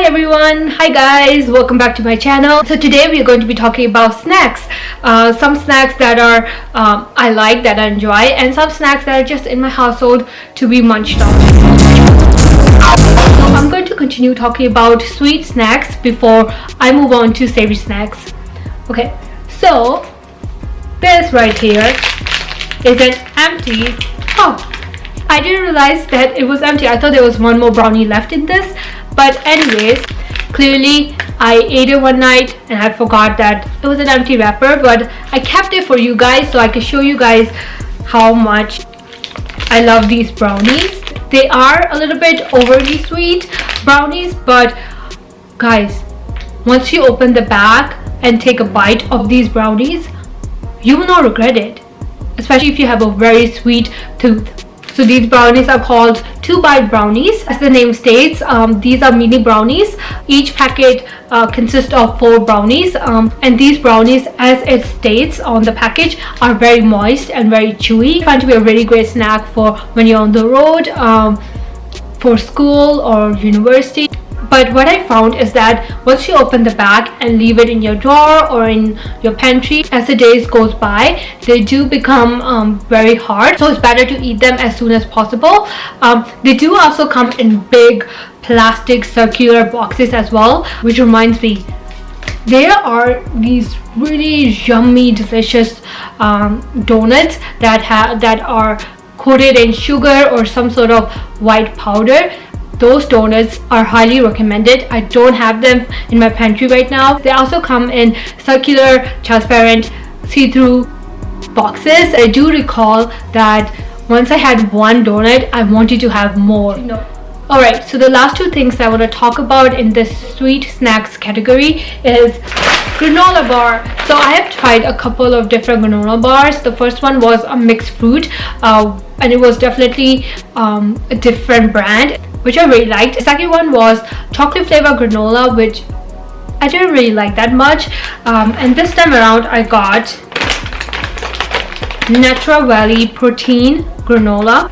Hi everyone, hi guys, welcome back to my channel. So today we are going to be talking about snacks. Some snacks that are I like, that I enjoy, and some snacks that are just in my household to be munched on. So I'm going to continue talking about sweet snacks before I move on to savory snacks. Okay, so this right here is an empty. Oh, I didn't realize that it was empty. I thought there was one more brownie left in this. But anyways, clearly I ate it one night and I forgot that it was an empty wrapper, but I kept it for you guys so I can show you guys how much I love these brownies. They are a little bit overly sweet brownies, but guys, once you open the bag and take a bite of these brownies, you will not regret it, especially if you have a very sweet tooth. So these brownies are called 2-bite brownies. As the name states, these are mini brownies. Each packet consists of 4 brownies, and these brownies, as it states on the package, are very moist and very chewy. I find to be a really great snack for when you're on the road, for school or university. But what I found is that once you open the bag and leave it in your drawer or in your pantry, as the days goes by, they do become very hard. So it's better to eat them as soon as possible. They do also come in big plastic circular boxes as well, which reminds me, there are these really yummy, delicious donuts that are coated in sugar or some sort of white powder. Those donuts are highly recommended. I don't have them in my pantry right now. They also come in circular, transparent, see-through boxes. I do recall that once I had one donut, I wanted to have more. Alright, so the last 2 things I want to talk about in this sweet snacks category is granola bar. So I have tried a couple of different granola bars. The first one was a mixed fruit, and it was definitely a different brand, which I really liked. The second one was chocolate flavor granola, which I didn't really like that much. And this time around I got Natura Valley protein granola.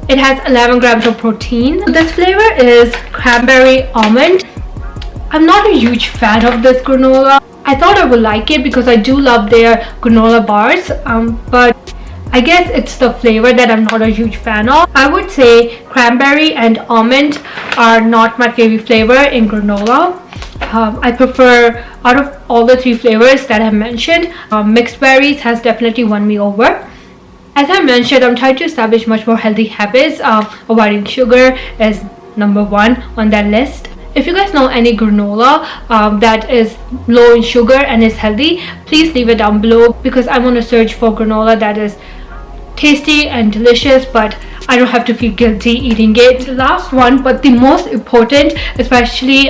It has 11 grams of protein. This flavor is cranberry almond. I'm not a huge fan of this granola. I thought I would like it because I do love their granola bars, but I guess it's the flavor that I'm not a huge fan of. I would say cranberry and almond are not my favorite flavor in granola. I prefer, out of all the 3 flavors that I mentioned, mixed berries has definitely won me over. As I mentioned, I'm trying to establish much more healthy habits. Avoiding sugar is number 1 on that list. If you guys know any granola that is low in sugar and is healthy, please leave it down below, because I want to search for granola that is tasty and delicious, but I don't have to feel guilty eating it. The last one, but the most important, especially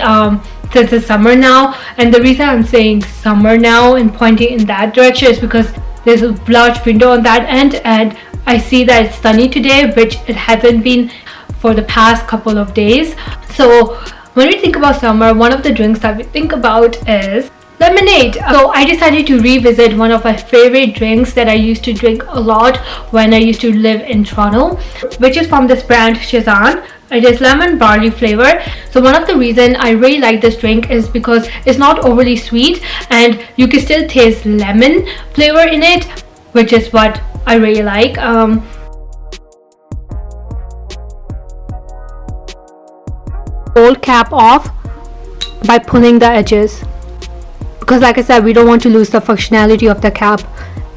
since it's summer now, and the reason I'm saying summer now and pointing in that direction is because there's a large window on that end, and I see that it's sunny today, which it hasn't been for the past couple of days. So when we think about summer, one of the drinks that we think about is lemonade. So I decided to revisit one of my favorite drinks that I used to drink a lot when I used to live in Toronto, which is from this brand Shazan. It is lemon barley flavor. So one of the reasons I really like this drink is because it's not overly sweet and you can still taste lemon flavor in it, which is what I really like. Hold cap off by pulling the edges, because like I said, we don't want to lose the functionality of the cap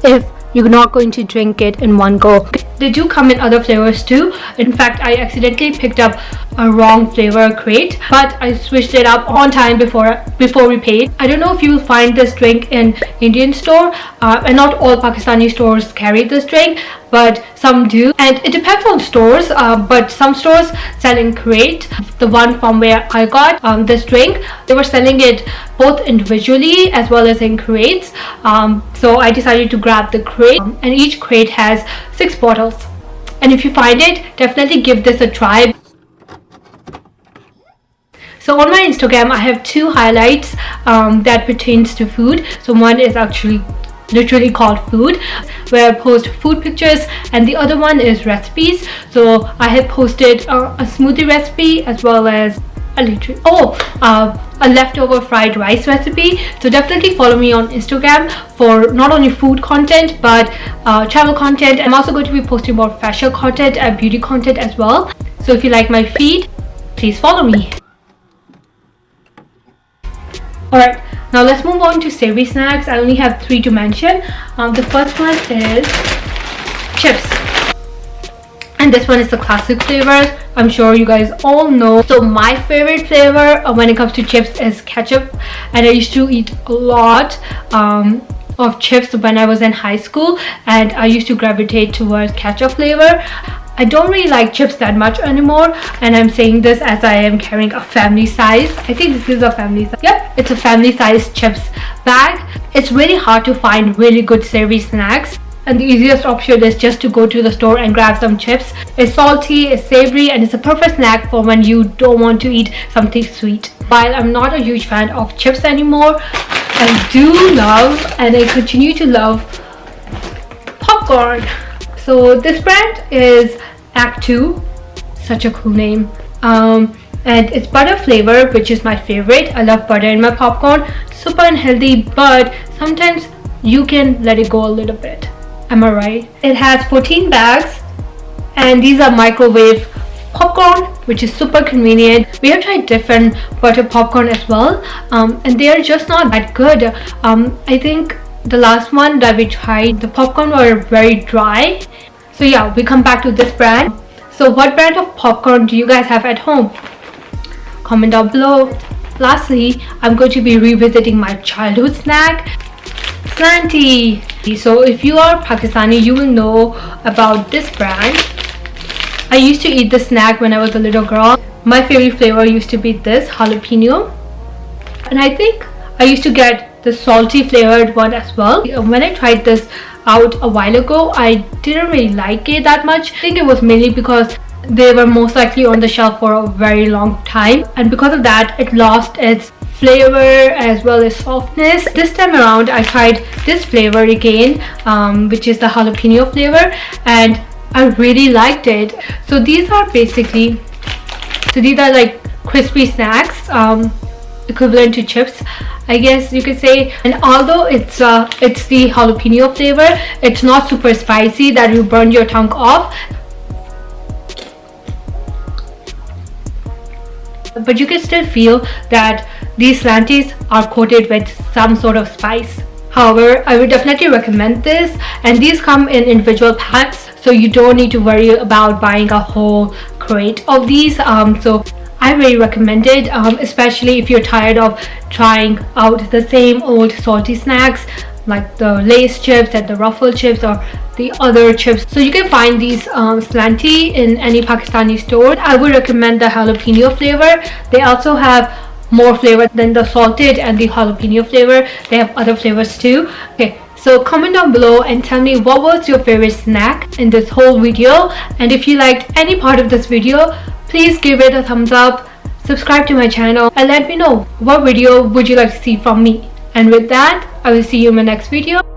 if you're not going to drink it in one go. They do come in other flavors too. In fact, I accidentally picked up a wrong flavor crate, but I switched it up on time before we paid. I don't know if you will find this drink in Indian store, and not all Pakistani stores carry this drink, but some do, and it depends on stores, but some stores sell in crate. The one from where I got this drink, they were selling it both individually as well as in crates, so I decided to grab the crate, and each crate has 6 bottles, and if you find it, definitely give this a try. So on my Instagram I have 2 highlights that pertains to food. So one is actually literally called food, where I post food pictures, and the other one is recipes. So I have posted a smoothie recipe as well as a leftover fried rice recipe. So definitely follow me on Instagram for not only food content but travel content. I'm also going to be posting more fashion content and beauty content as well. So if you like my feed, please follow me. Alright, now let's move on to savory snacks. I only have 3 to mention. The first one is chips. And this one is the classic flavor. I'm sure you guys all know. So my favorite flavor when it comes to chips is ketchup. And I used to eat a lot of chips when I was in high school. And I used to gravitate towards ketchup flavor. I don't really like chips that much anymore, and I'm saying this as I am carrying a family size. I think this is a family size. Yep, it's a family size chips bag. It's really hard to find really good savory snacks, and the easiest option is just to go to the store and grab some chips. It's salty, it's savory, and it's a perfect snack for when you don't want to eat something sweet. While I'm not a huge fan of chips anymore, I do love, and I continue to love, popcorn. So this brand is Act 2, such a cool name, and it's butter flavor, which is my favorite. I love butter in my popcorn. Super unhealthy, but sometimes you can let it go a little bit. Am I right? It has 14 bags, and these are microwave popcorn, which is super convenient. We have tried different butter popcorn as well, and they are just not that good. I think the last one that we tried, the popcorn were very dry. So yeah, we come back to this brand. So what brand of popcorn do you guys have at home? Comment down below. Lastly, I'm going to be revisiting my childhood snack, Slanty. So if you are Pakistani, you will know about this brand. I used to eat this snack when I was a little girl. My favorite flavor used to be this jalapeno, and I think I used to get the salty flavored one as well. When I tried this out a while ago, I didn't really like it that much. I think it was mainly because they were most likely on the shelf for a very long time, and because of that it lost its flavor as well as softness. This time around I tried this flavor again, which is the jalapeno flavor, and I really liked it. So these are like crispy snacks, equivalent to chips, I guess you could say. And although it's the jalapeno flavor, it's not super spicy that you burn your tongue off, but you can still feel that these Slanties are coated with some sort of spice. However, I would definitely recommend this, and these come in individual packs, so you don't need to worry about buying a whole crate of these. So I really recommend it, especially if you're tired of trying out the same old salty snacks like the Lay's chips and the Ruffle chips or the other chips. So you can find these Slanty in any Pakistani store. I would recommend the jalapeno flavor. They also have more flavor than the salted and the jalapeno flavor. They have other flavors too. Okay, so comment down below and tell me what was your favorite snack in this whole video, and if you liked any part of this video, please give it a thumbs up, subscribe to my channel, and let me know what video would you like to see from me. And with that, I will see you in my next video.